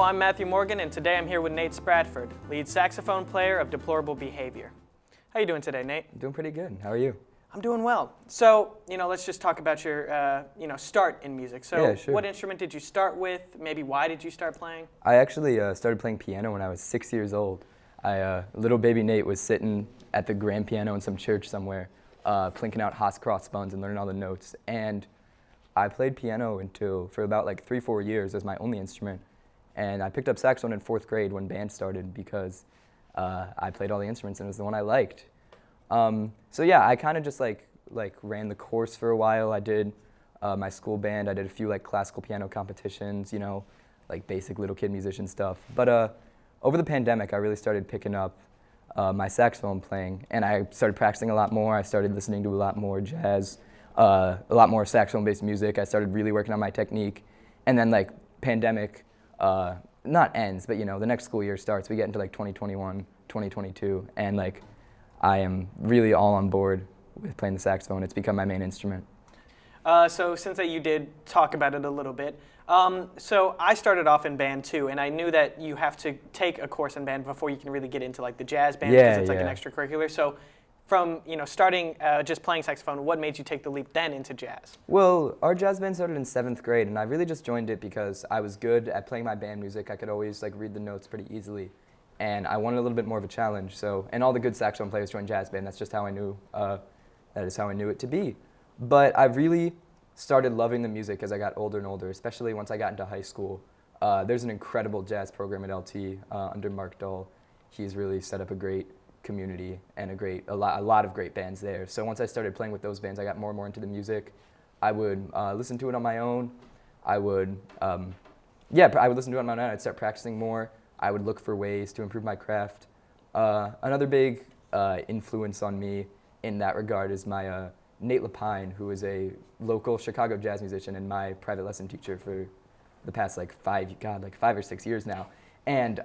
I'm Matthew Morgan, and today I'm here with Nate Spratford, lead saxophone player of Deplorable Behavior. How you doing today, Nate? I'm doing pretty good. How are you? I'm doing well. So, let's just talk about your, start in music. So, Yeah, sure. What instrument did you start with? Maybe why did you start playing? I actually started playing piano when I was 6 years old. Little baby Nate was sitting at the grand piano in some church somewhere, plinking out Haas cross buns and learning all the notes. And I played piano for about like 3-4 years as my only instrument. And I picked up saxophone in 4th grade when band started because I played all the instruments and it was the one I liked. So yeah, I kind of just like ran the course for a while. I did my school band. I did a few like classical piano competitions, like basic little kid musician stuff. But over the pandemic, I really started picking up my saxophone playing, and I started practicing a lot more. I started listening to a lot more jazz, a lot more saxophone-based music. I started really working on my technique, and then like pandemic not ends, but the next school year starts. We get into like 2021, 2022, and like I am really all on board with playing the saxophone. It's become my main instrument. So since that you did talk about it a little bit, so I started off in band too, and I knew that you have to take a course in band before you can really get into like the jazz band because it's like an extracurricular. So from starting just playing saxophone, what made you take the leap then into jazz? Well, our jazz band started in 7th grade, and I really just joined it because I was good at playing my band music. I could always like read the notes pretty easily, and I wanted a little bit more of a challenge. So, and all the good saxophone players join jazz band. That's just how I knew. That is how I knew it to be. But I really started loving the music as I got older and older, especially once I got into high school. There's an incredible jazz program at LT under Mark Dahl. He's really set up a great community and a lot of great bands there. So once I started playing with those bands, I got more and more into the music. I would listen to it on my own. I would listen to it on my own. I'd start practicing more. I would look for ways to improve my craft. Another big influence on me in that regard is my Nate Lapine, who is a local Chicago jazz musician and my private lesson teacher for the past like 5 or 6 years now. And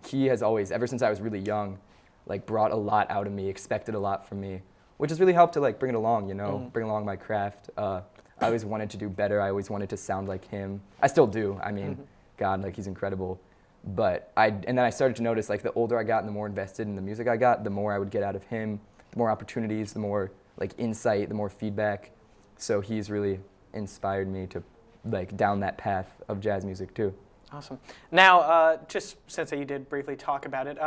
he has always, ever since I was really young, like brought a lot out of me, expected a lot from me, which has really helped to like bring it along, bring along my craft. I always wanted to do better. I always wanted to sound like him. I still do. I mean, God, like he's incredible. But and then I started to notice like the older I got and the more invested in the music I got, the more I would get out of him, the more opportunities, the more like insight, the more feedback. So he's really inspired me to like down that path of jazz music too. Awesome. Now, just since you did briefly talk about it,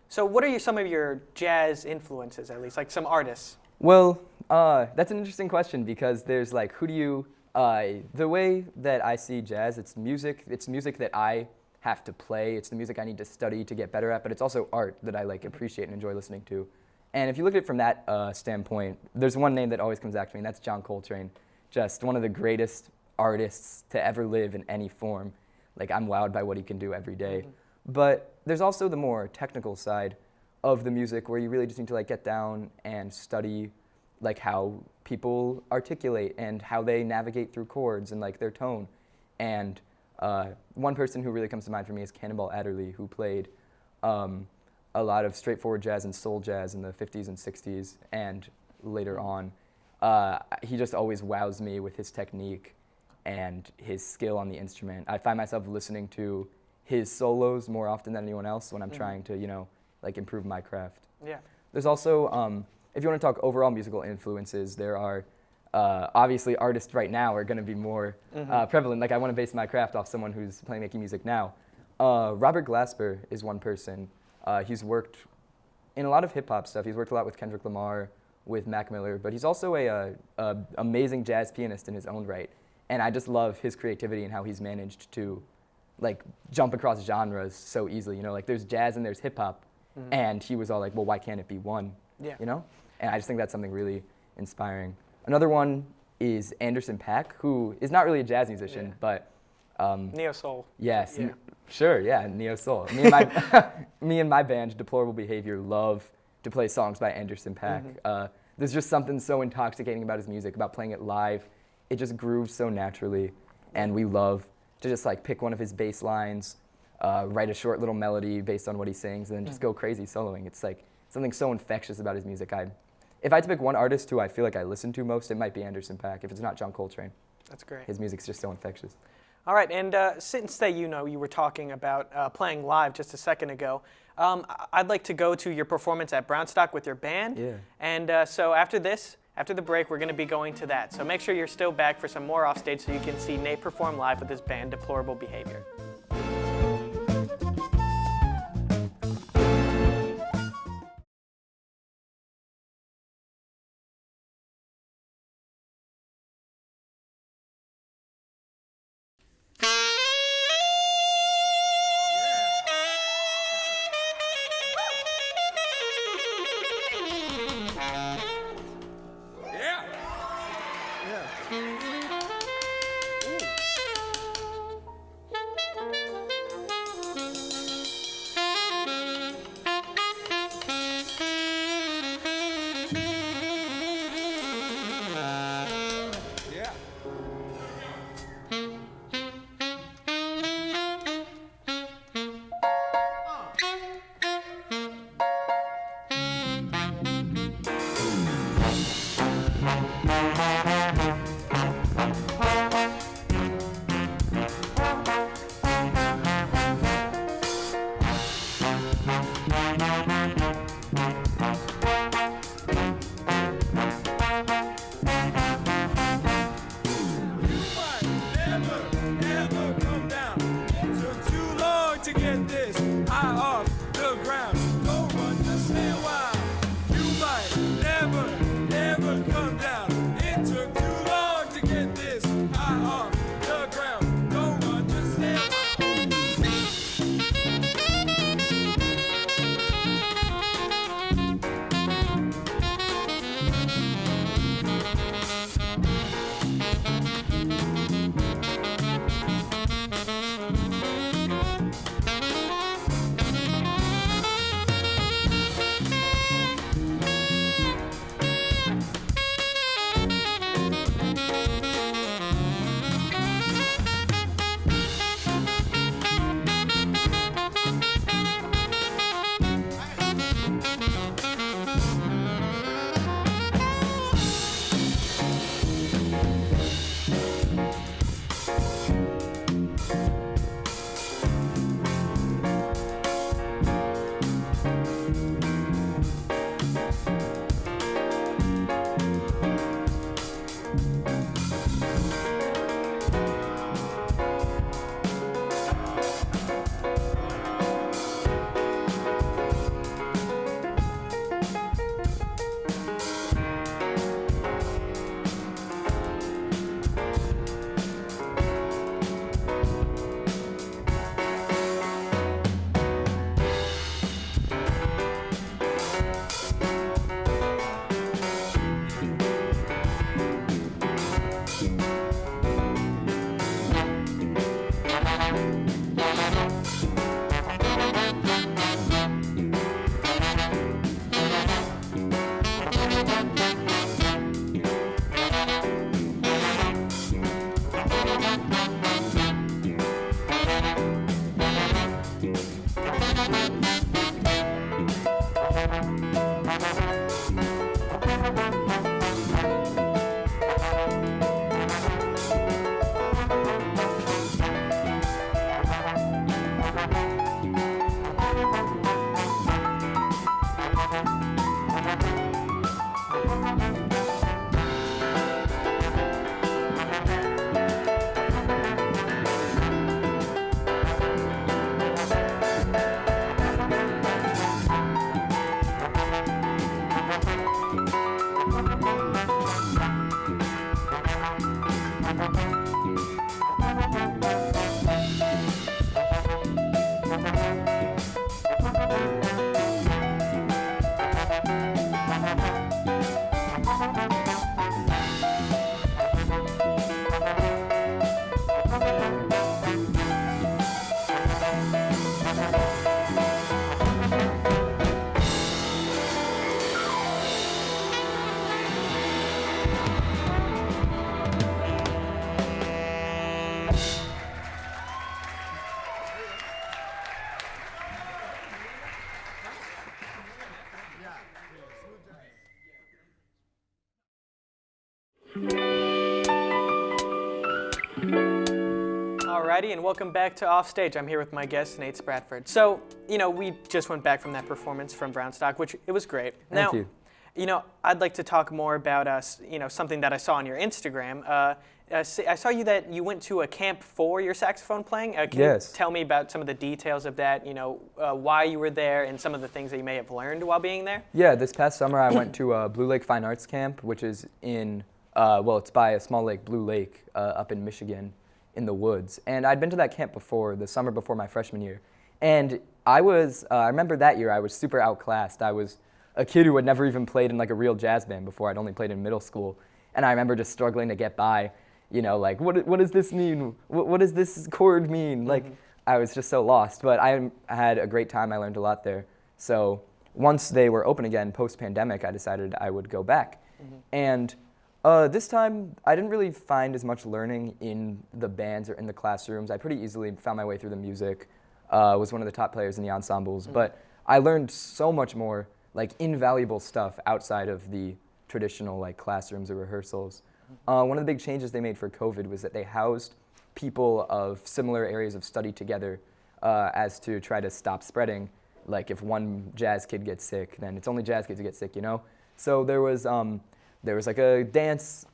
so what are some of your jazz influences, at least, like some artists? Well, that's an interesting question because there's like, the way that I see jazz, it's music that I have to play, it's the music I need to study to get better at, but it's also art that I like appreciate and enjoy listening to. And if you look at it from that standpoint, there's one name that always comes back to me, and that's John Coltrane. Just one of the greatest artists to ever live in any form. Like, I'm wowed by what he can do every day. But there's also the more technical side of the music where you really just need to like get down and study like how people articulate and how they navigate through chords and like their tone. And one person who really comes to mind for me is Cannonball Adderley, who played a lot of straightforward jazz and soul jazz in the 50s and 60s and later on. He just always wows me with his technique and his skill on the instrument. I find myself listening to his solos more often than anyone else when I'm trying to, like improve my craft. Yeah. There's also, if you want to talk overall musical influences, there are obviously artists right now are going to be more prevalent. Like I want to base my craft off someone who's making music now. Robert Glasper is one person. He's worked in a lot of hip-hop stuff. He's worked a lot with Kendrick Lamar, with Mac Miller, but he's also a amazing jazz pianist in his own right. And I just love his creativity and how he's managed to like jump across genres so easily. Like there's jazz and there's hip-hop, and he was all like, well, why can't it be one? Yeah. And I just think that's something really inspiring. Another one is Anderson .Paak, who is not really a jazz musician, but neo-soul. Yes. Yeah. Sure, yeah, neo-soul. Me and my band, Deplorable Behavior, love to play songs by Anderson .Paak. There's just something so intoxicating about his music, about playing it live. It just grooves so naturally, and we love to just like pick one of his bass lines, write a short little melody based on what he sings, and then just go crazy soloing. It's like something so infectious about his music. If I had to pick one artist who I feel like I listen to most, it might be Anderson .Paak, if it's not John Coltrane. That's great. His music's just so infectious. All right, and since that you were talking about playing live just a second ago, I'd like to go to your performance at Brownstock with your band. Yeah. And so after the break, we're going to be going to that. So make sure you're still back for some more Offstage so you can see Nate perform live with his band, Deplorable Behavior. Alrighty, and welcome back to Offstage. I'm here with my guest, Nate Spratford. So, we just went back from that performance from Brownstock, which it was great. Thank you. I'd like to talk more about, something that I saw on your Instagram. I saw that you went to a camp for your saxophone playing. Can you tell me about some of the details of that, why you were there and some of the things that you may have learned while being there? Yeah, this past summer I went to Blue Lake Fine Arts Camp, which is in, it's by a small lake, Blue Lake, up in Michigan in the woods. And I'd been to that camp before, the summer before my freshman year. And I remember that year I was super outclassed. I was a kid who had never even played in like a real jazz band before. I'd only played in middle school. And I remember just struggling to get by, like, what does this mean? What does this chord mean? Like, I was just so lost. But I had a great time. I learned a lot there. So once they were open again, post-pandemic, I decided I would go back. And this time, I didn't really find as much learning in the bands or in the classrooms. I pretty easily found my way through the music, was one of the top players in the ensembles. But I learned so much more, like, invaluable stuff outside of the traditional, like, classrooms or rehearsals. One of the big changes they made for COVID was that they housed people of similar areas of study together as to try to stop spreading. Like, if one jazz kid gets sick, then it's only jazz kids who get sick, So there was like a dance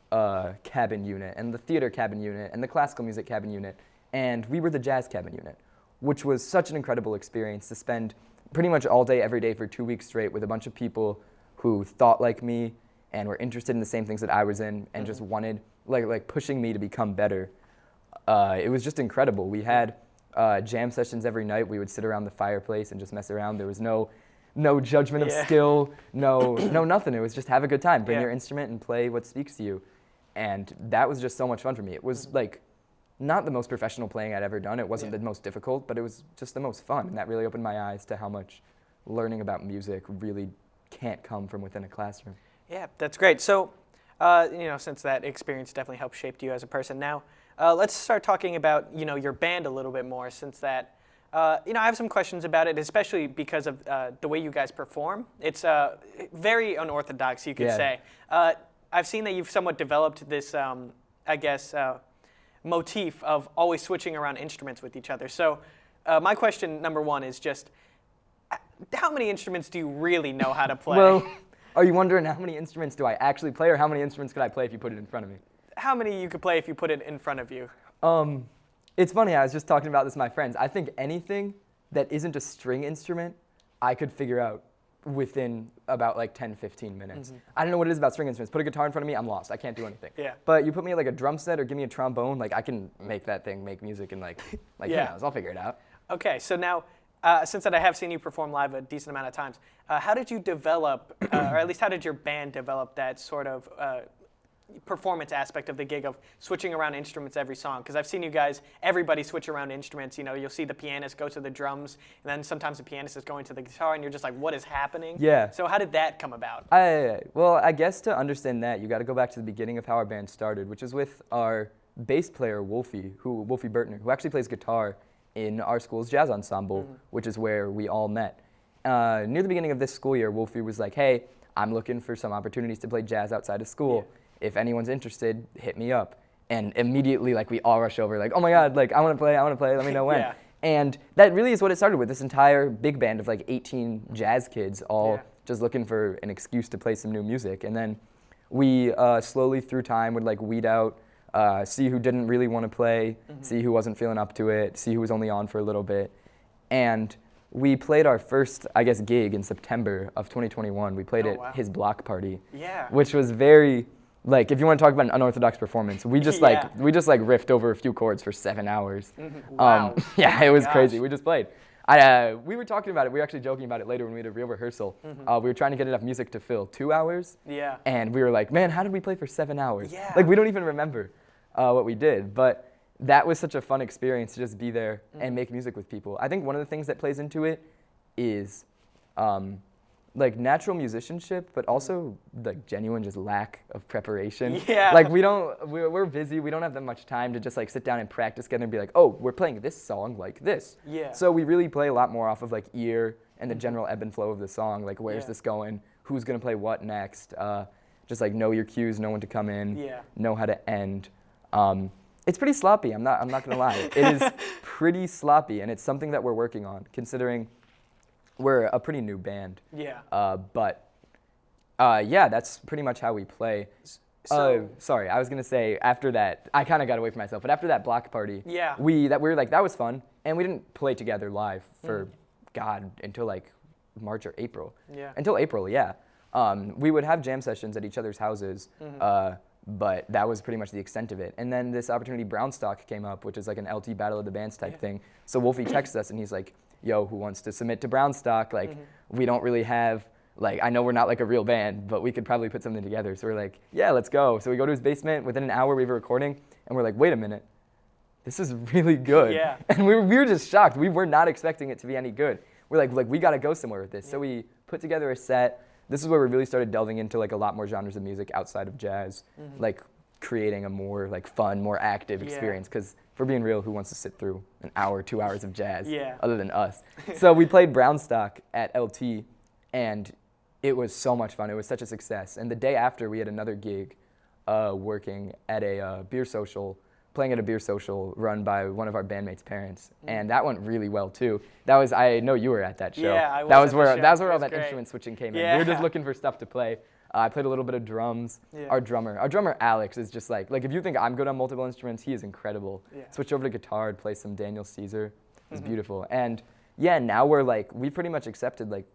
cabin unit and the theater cabin unit and the classical music cabin unit, and we were the jazz cabin unit, which was such an incredible experience to spend pretty much all day, every day for 2 weeks straight with a bunch of people who thought like me and were interested in the same things that I was in and just wanted, like pushing me to become better. It was just incredible. We had jam sessions every night. We would sit around the fireplace and just mess around. There was no judgment of skill, no nothing. It was just have a good time, bring your instrument and play what speaks to you. And that was just so much fun for me. It was like not the most professional playing I'd ever done. It wasn't the most difficult, but it was just the most fun. And that really opened my eyes to how much learning about music really can't come from within a classroom. Yeah, that's great. So, since that experience definitely helped shape you as a person, now let's start talking about, your band a little bit more, since that I have some questions about it, especially because of the way you guys perform. It's very unorthodox, you could say. I've seen that you've somewhat developed this, motif of always switching around instruments with each other. So my question number one is just, how many instruments do you really know how to play? Well, are you wondering how many instruments do I actually play, or how many instruments could I play if you put it in front of me? How many you could play if you put it in front of you? It's funny, I was just talking about this with my friends. I think anything that isn't a string instrument, I could figure out within about like 10, 15 minutes. I don't know what it is about string instruments. Put a guitar in front of me, I'm lost. I can't do anything. But you put me like a drum set or give me a trombone, like I can make that thing make music in like who knows, I'll figure it out. Okay, so now, since that I have seen you perform live a decent amount of times, how did you develop, or at least how did your band develop that sort of performance aspect of the gig of switching around instruments every song? Because I've seen you guys, everybody switch around instruments. You'll see the pianist go to the drums, and then sometimes the pianist is going to the guitar, and you're just like, what is happening? Yeah. So how did that come about? Well, I guess to understand that, you got to go back to the beginning of how our band started, which is with our bass player, Wolfie Burtner, who actually plays guitar in our school's jazz ensemble, which is where we all met. Near the beginning of this school year, Wolfie was like, hey, I'm looking for some opportunities to play jazz outside of school. If anyone's interested, hit me up. And immediately, like, we all rush over, like, oh my God, like, I want to play, let me know when. And that really is what it started with, this entire big band of like 18 jazz kids, all just looking for an excuse to play some new music. And then we slowly through time would like weed out, see who didn't really want to play, see who wasn't feeling up to it, see who was only on for a little bit. And we played our first, gig in September of 2021. We played at his block party, which was very, like, if you want to talk about an unorthodox performance, we just riffed over a few chords for 7 hours. Wow. It was crazy. We just played. We were talking about it. We were actually joking about it later when we did a real rehearsal. We were trying to get enough music to fill 2 hours. And we were like, man, how did we play for 7 hours? Like, we don't even remember what we did. But that was such a fun experience to just be there and make music with people. I think one of the things that plays into it is like natural musicianship, but also like genuine just lack of preparation. Like we're busy, we don't have that much time to just like sit down and practice together and be like, oh, we're playing this song like this. So we really play a lot more off of like ear and the general ebb and flow of the song, like where's this going, who's gonna play what next, just like know your cues, know when to come in, know how to end. It's pretty sloppy. I'm not gonna lie. It is pretty sloppy, and it's something that we're working on, considering we're a pretty new band. Yeah. Yeah, that's pretty much how we play. Sorry, I was gonna say after that, I kind of got away from myself. But after that block party, yeah, we were like, that was fun, and we didn't play together live for God until like March or April. Yeah. Until April, yeah. We would have jam sessions at each other's houses, but that was pretty much the extent of it. And then this opportunity, Brownstock, came up, which is like an LT Battle of the Bands type thing. So Wolfie texts us, and he's like, "Yo, who wants to submit to Brownstock? Like, we don't really have." Like, I know we're not like a real band, but we could probably put something together. So we're like, yeah, let's go. So we go to his basement. Within an hour, we were recording, and we're like, wait a minute, this is really good. Yeah. And we were just shocked. We were not expecting it to be any good. We're like we got to go somewhere with this. Yeah. So we put together a set. This is where we really started delving into like a lot more genres of music outside of jazz, like creating a more like fun, more active experience. Because for being real, who wants to sit through an hour, 2 hours of jazz other than us? So we played Brownstock at LT, and it was so much fun. It was such a success. And the day after, we had another gig working at a beer social, playing at a beer social run by one of our bandmates' parents. And that went really well, too. That was, I know you were at that show. Yeah, I was that was at where the show. That was where It all was that great. instrument switching came Yeah. in. We were just looking for stuff to play. I played a little bit of drums. Yeah. Our drummer Alex is just like if you think I'm good on multiple instruments, he is incredible. Yeah. Switch over to guitar, play some Daniel Caesar. It's beautiful. And yeah, now we're like, we pretty much accepted like,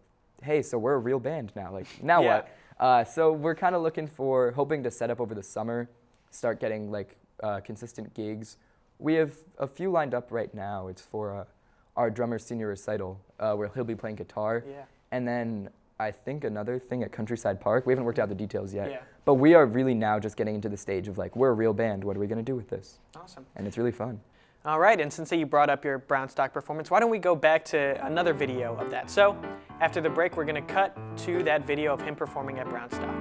hey, so we're a real band now. Like, now what? So we're kind of hoping to set up over the summer, start getting like consistent gigs. We have a few lined up right now. It's for our drummer's senior recital, where he'll be playing guitar. Yeah. And then I think another thing at Countryside Park. We haven't worked out the details yet. Yeah. But we are really now just getting into the stage of like, we're a real band. What are we going to do with this? Awesome. And it's really fun. All right, and since you brought up your Brownstock performance, why don't we go back to another video of that? So, after the break, we're going to cut to that video of him performing at Brownstock.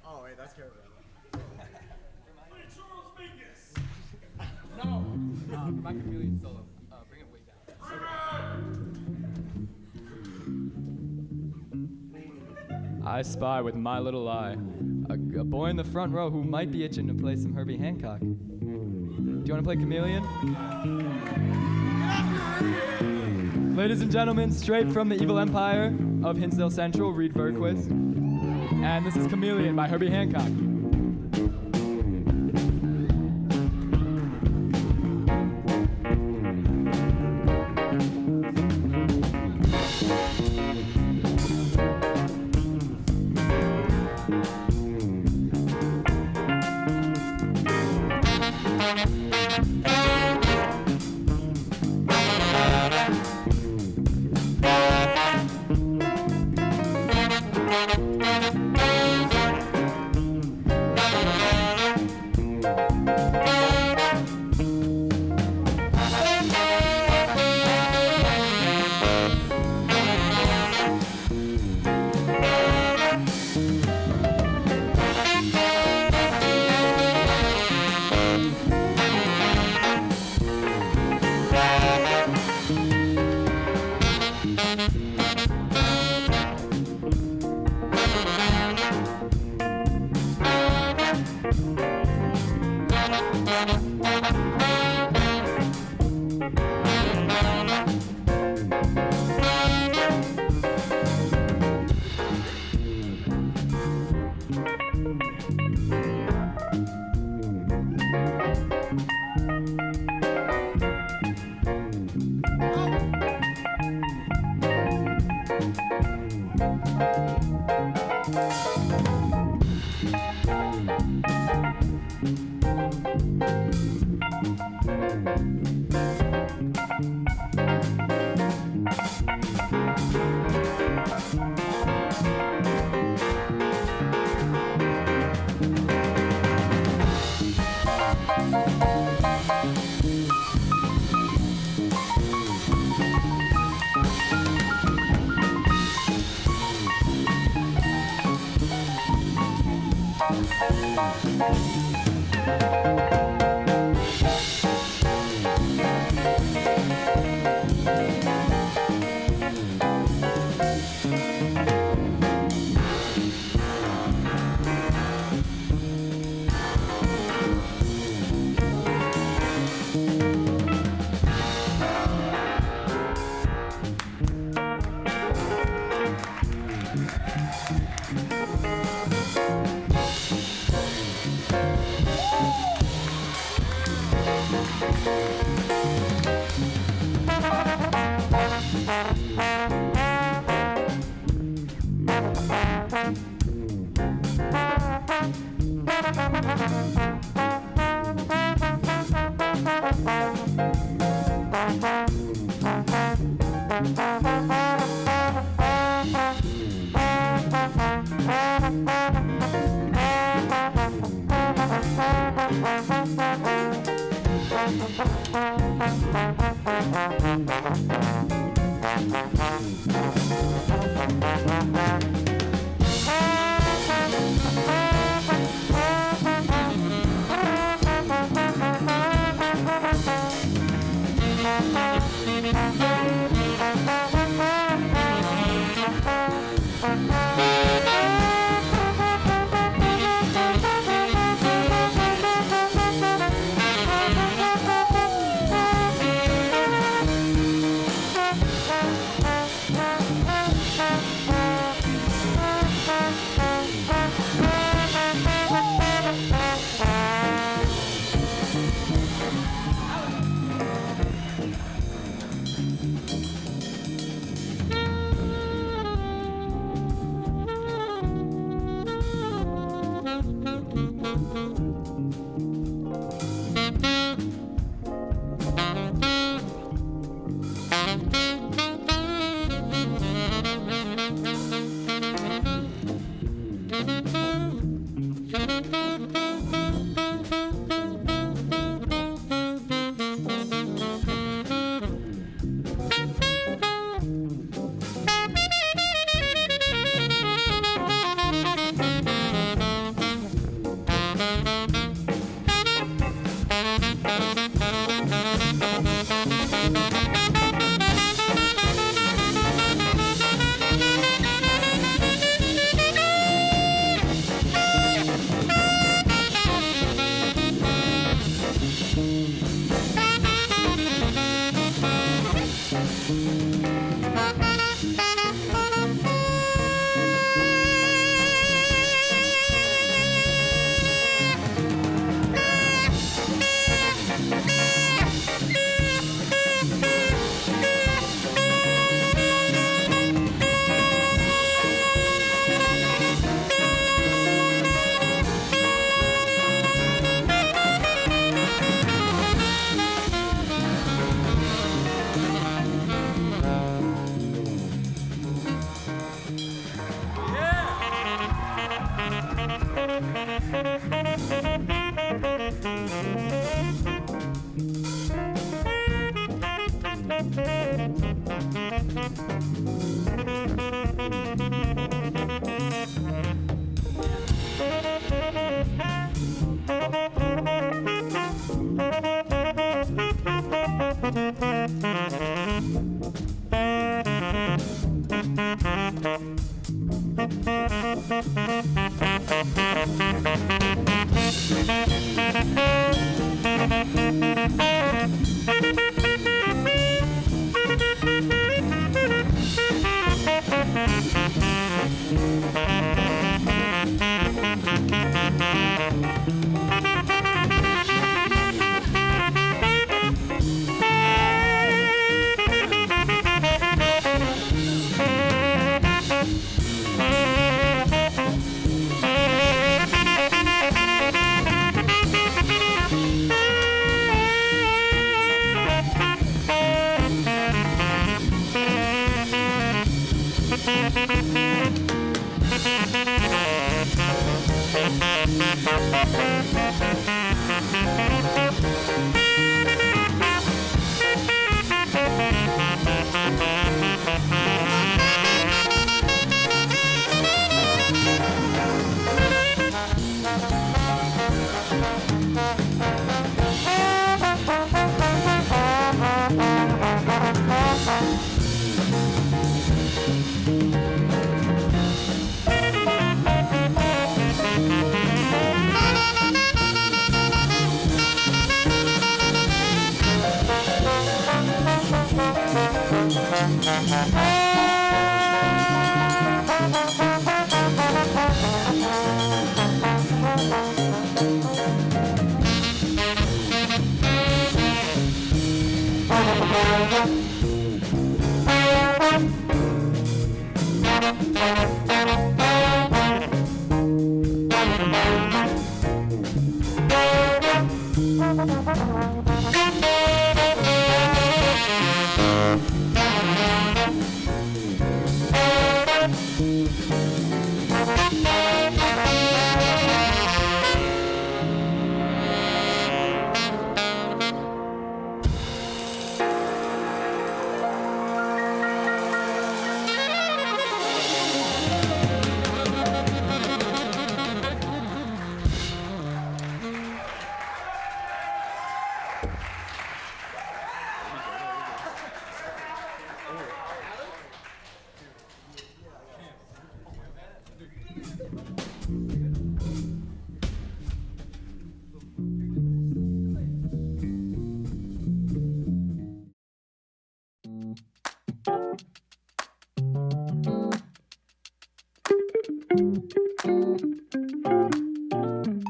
Oh, wait, that's terrible. No, for my chameleon solo, bring it way down. I spy with my little eye a boy in the front row who might be itching to play some Herbie Hancock. Do you want to play Chameleon? Ladies and gentlemen, straight from the evil empire of Hinsdale Central, Reed Bergquist. And this is Chameleon by Herbie Hancock.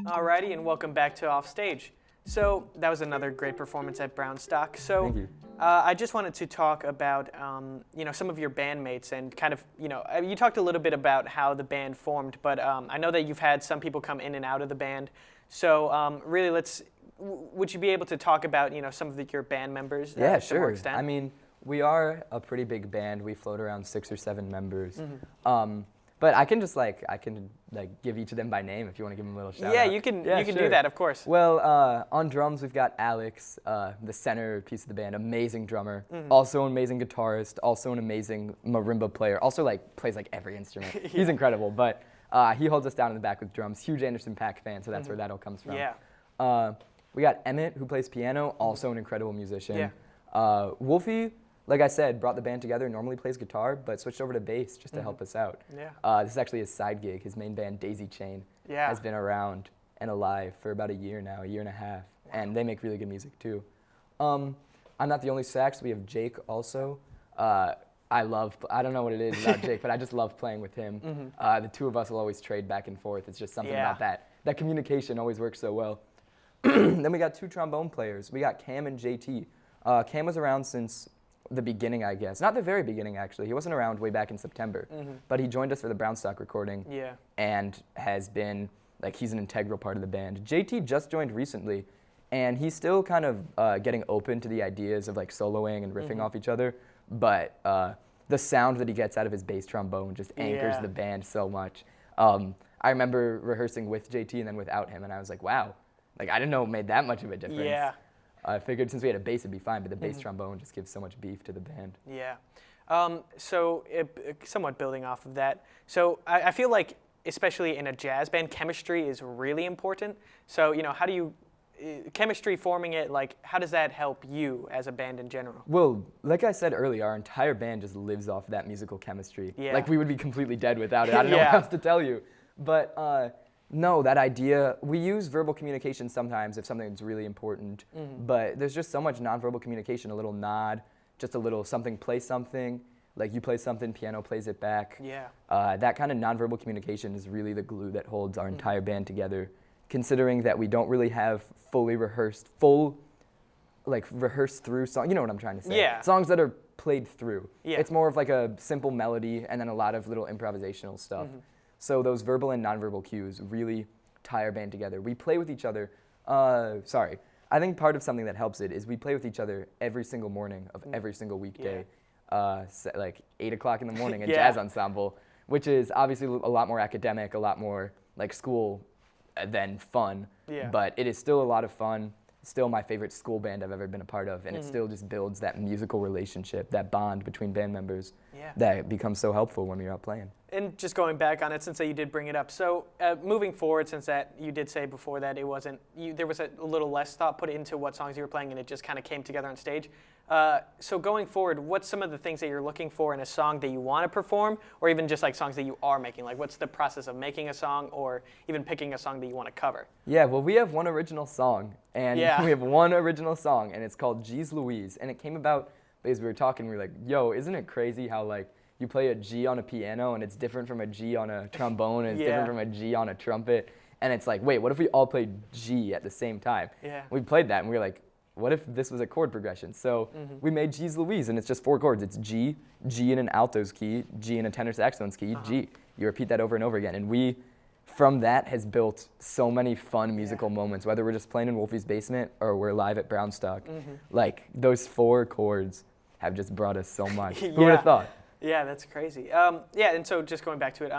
Alrighty, and welcome back to Offstage. So that was another great performance at Brownstock. So Thank you. I just wanted to talk about some of your bandmates and kind of you talked a little bit about how the band formed, but I know that you've had some people come in and out of the band. So really, would you be able to talk about some of your band members? Yeah, to more sure. extent? I mean, we are a pretty big band. We float around 6 or 7 members. Mm-hmm. But I can just give each of them by name if you want to give them a little shout Yeah, out. you can sure. do that, of course. Well, on drums we've got Alex, the center piece of the band, amazing drummer, Mm-hmm. also an amazing guitarist, also an amazing marimba player, also plays every instrument. Yeah. He's incredible, but he holds us down in the back with drums. Huge Anderson .Paak fan, so that's where that all comes from. Yeah. We got Emmett, who plays piano, also an incredible musician. Yeah. Wolfie, like I said, brought the band together, normally plays guitar, but switched over to bass just to help us out. Yeah. This is actually his side gig. His main band, Daisy Chain, Yeah. has been around and alive for about a year now, a year and a half, and they make really good music too. I'm not the only sax. We have Jake also. I don't know what it is about Jake, but I just love playing with him. Mm-hmm. The two of us will always trade back and forth. It's just something Yeah. about that. That communication always works so well. Then we got 2 trombone players. We got Cam and JT. Cam was around since the beginning, I guess. Not the very beginning, actually. He wasn't around way back in September. But he joined us for the Brownstock recording. Yeah. And has been, he's an integral part of the band. JT just joined recently, and he's still kind of getting open to the ideas of soloing and riffing off each other. But the sound that he gets out of his bass trombone just anchors Yeah. the band so much. I remember rehearsing with JT and then without him, and I was like, wow. I didn't know it made that much of a difference. Yeah. I figured since we had a bass, it'd be fine, but the bass trombone just gives so much beef to the band. Yeah. Somewhat building off of that. So I feel like, especially in a jazz band, chemistry is really important. So, how do you, chemistry forming it, how does that help you as a band in general? Well, like I said earlier, our entire band just lives off that musical chemistry. Yeah. We would be completely dead without it. I don't know what Yeah. else to tell you. But no, that idea, we use verbal communication sometimes if something's really important, but there's just so much nonverbal communication, a little nod, just a little something, play something, you play something, piano plays it back. Yeah. That kind of nonverbal communication is really the glue that holds our entire band together, considering that we don't really have fully rehearsed through songs, you know what I'm trying to say? Yeah. Songs that are played through. Yeah. It's more of a simple melody and then a lot of little improvisational stuff. So those verbal and nonverbal cues really tie our band together. We play with each other. I think part of something that helps it is we play with each other every single morning of every single weekday, 8 o'clock in the morning at Yeah. Jazz Ensemble, which is obviously a lot more academic, a lot more school than fun. Yeah. But it is still a lot of fun. Still my favorite school band I've ever been a part of, and it still just builds that musical relationship, that bond between band members Yeah. that becomes so helpful when we're out playing. And just going back on it, since you did bring it up, so moving forward, since that you did say before that it wasn't, there was a little less thought put into what songs you were playing, and it just kind of came together on stage. So going forward, what's some of the things that you're looking for in a song that you want to perform, or even just songs that you are making? What's the process of making a song, or even picking a song that you want to cover? Yeah, well, we have one original song, and Yeah. we have one original song, and it's called G's Louise, and it came about because we were talking, we were like, yo, isn't it crazy how you play a G on a piano, and it's different from a G on a trombone, and it's Yeah. different from a G on a trumpet, and it's wait, what if we all played G at the same time? Yeah. We played that, and we were like, what if this was a chord progression? So we made G's Louise, and it's just 4 chords. It's G, G in an alto's key, G in a tenor saxophone's key, G. You repeat that over and over again, and we, from that, has built so many fun musical moments, whether we're just playing in Wolfie's basement or we're live at Brownstock. Those 4 chords have just brought us so much. Who would have thought? Yeah, that's crazy. And so just going back to it,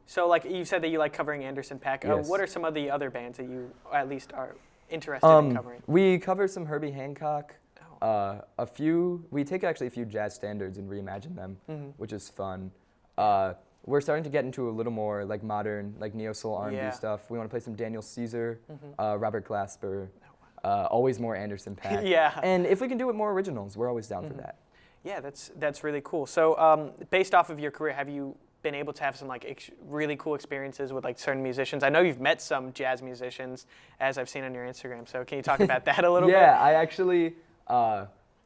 so you said that you like covering Anderson .Paak. Yes. What are some of the other bands that you at least are interested in covering? We cover some Herbie Hancock. We take actually a few jazz standards and reimagine them, which is fun. We're starting to get into a little more modern, neo-soul R&B stuff. We want to play some Daniel Caesar, Robert Glasper, always more Anderson .Paak. Yeah. And if we can do it more originals, we're always down for that. Yeah, that's really cool. So based off of your career, have you been able to have some really cool experiences with certain musicians? I know you've met some jazz musicians, as I've seen on your Instagram. So can you talk about that a little bit? Yeah, I actually,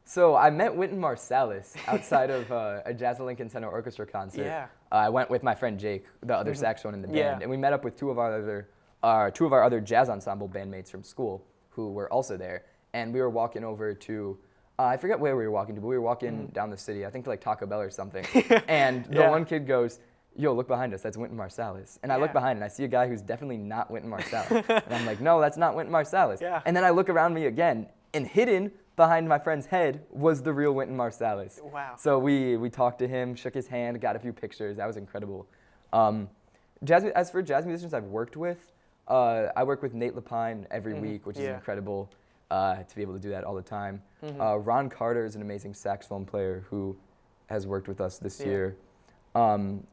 So I met Wynton Marsalis outside of a Jazz at Lincoln Center Orchestra concert. Yeah. I went with my friend Jake, the other saxophone in the band, Yeah. and we met up with two of our other jazz ensemble bandmates from school who were also there. And we were walking over to, I forget where we were walking to, but we were walking down the city, I think to like Taco Bell or something. And the one kid goes, yo, look behind us, that's Wynton Marsalis. And I look behind and I see a guy who's definitely not Wynton Marsalis. And I'm like, no, that's not Wynton Marsalis. Yeah. And then I look around me again, and hidden behind my friend's head was the real Wynton Marsalis. Wow. So we talked to him, shook his hand, got a few pictures. That was incredible. As for jazz musicians I've worked with, I work with Nate Lapine every week, which is incredible to be able to do that all the time. Ron Carter is an amazing saxophone player who has worked with us this year. I'm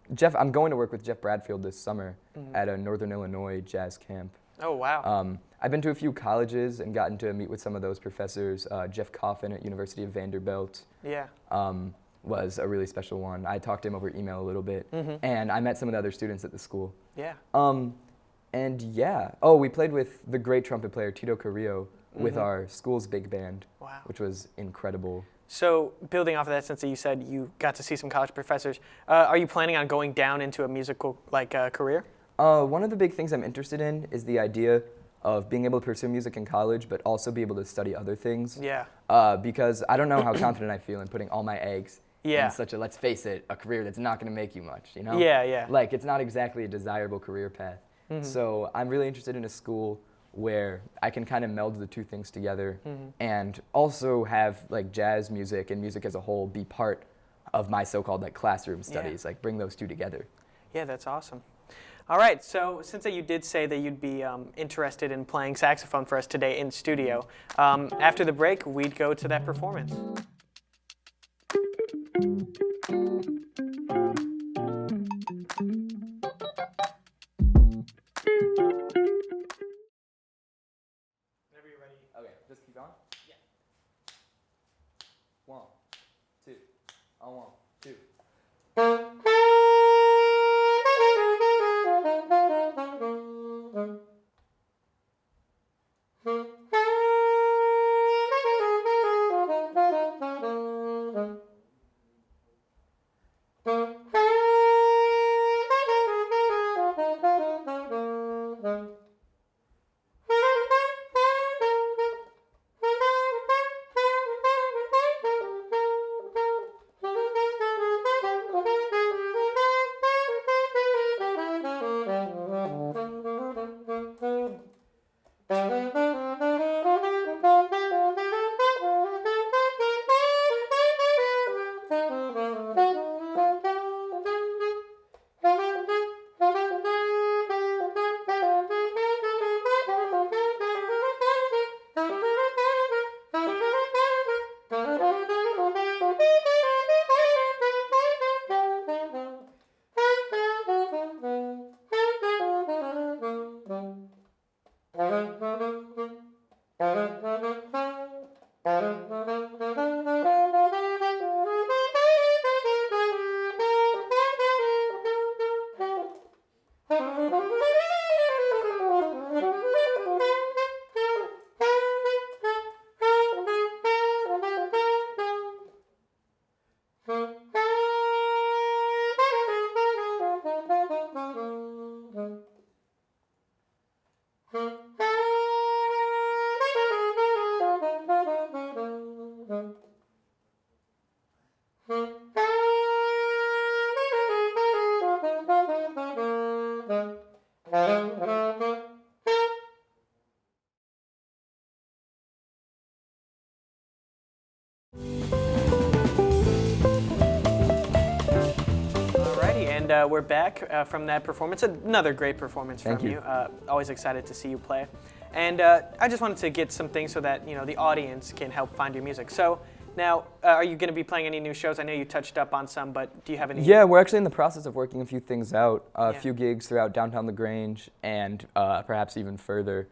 going to work with Jeff Bradfield this summer at a Northern Illinois jazz camp. Oh, wow. I've been to a few colleges and gotten to meet with some of those professors. Jeff Coffin at University of Vanderbilt was a really special one. I talked to him over email a little bit, and I met some of the other students at the school. Yeah. We played with the great trumpet player Tito Carrillo with our school's big band, which was incredible. So building off of that, since you said you got to see some college professors, are you planning on going down into a musical career? One of the big things I'm interested in is the idea of being able to pursue music in college, but also be able to study other things. Yeah. Because I don't know how confident I feel in putting all my eggs Yeah. in such a, let's face it, a career that's not going to make you much, you know? Yeah, yeah. Like, it's not exactly a desirable career path. So I'm really interested in a school where I can kind of meld the two things together and also have like jazz music and music as a whole be part of my so-called like classroom studies, like bring those two together. Yeah, that's awesome. All right, so since you did say that you'd be interested in playing saxophone for us today in studio, after the break, we'd go to that performance. Okay, just keep going? Yeah. 1, 2, 1, 2. We're back from that performance. Another great performance Thank from you. Always excited to see you play. And I just wanted to get some things so that the audience can help find your music. So now, are you going to be playing any new shows? I know you touched up on some, but do you have any? Yeah, we're actually in the process of working a few things out. A few gigs throughout downtown LaGrange and perhaps even further.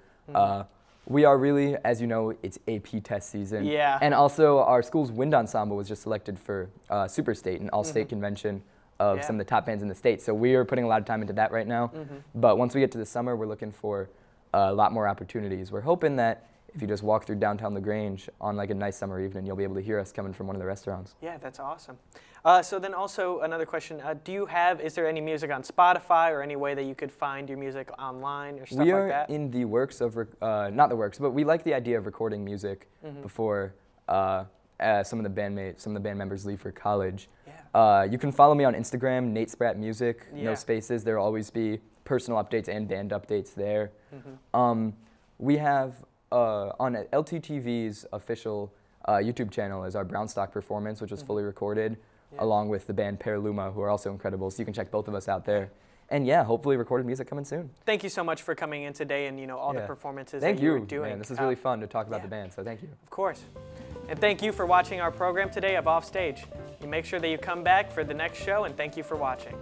We are really, as you know, it's AP test season. Yeah. And also, our school's wind ensemble was just selected for Super State, an all-state convention of some of the top bands in the state. So we are putting a lot of time into that right now. But once we get to the summer, we're looking for a lot more opportunities. We're hoping that if you just walk through downtown LaGrange on like a nice summer evening, you'll be able to hear us coming from one of the restaurants. Yeah, that's awesome. So then also another question, is there any music on Spotify or any way that you could find your music online or stuff like that? We are in the works of, not the works, but we like the idea of recording music before some of the band members leave for college. Yeah. You can follow me on Instagram, Nate Sprat Music, Yeah. no spaces. There will always be personal updates and band updates there. We have on LTTV's official YouTube channel is our Brownstock performance, which was fully recorded, along with the band Pearluma, who are also incredible. So you can check both of us out there. And yeah, hopefully recorded music coming soon. Thank you so much for coming in today and all the performances Thank that you you were doing. Man, this is really fun to talk about the band, so thank you. Of course. And thank you for watching our program today of Offstage. You make sure that you come back for the next show, and thank you for watching.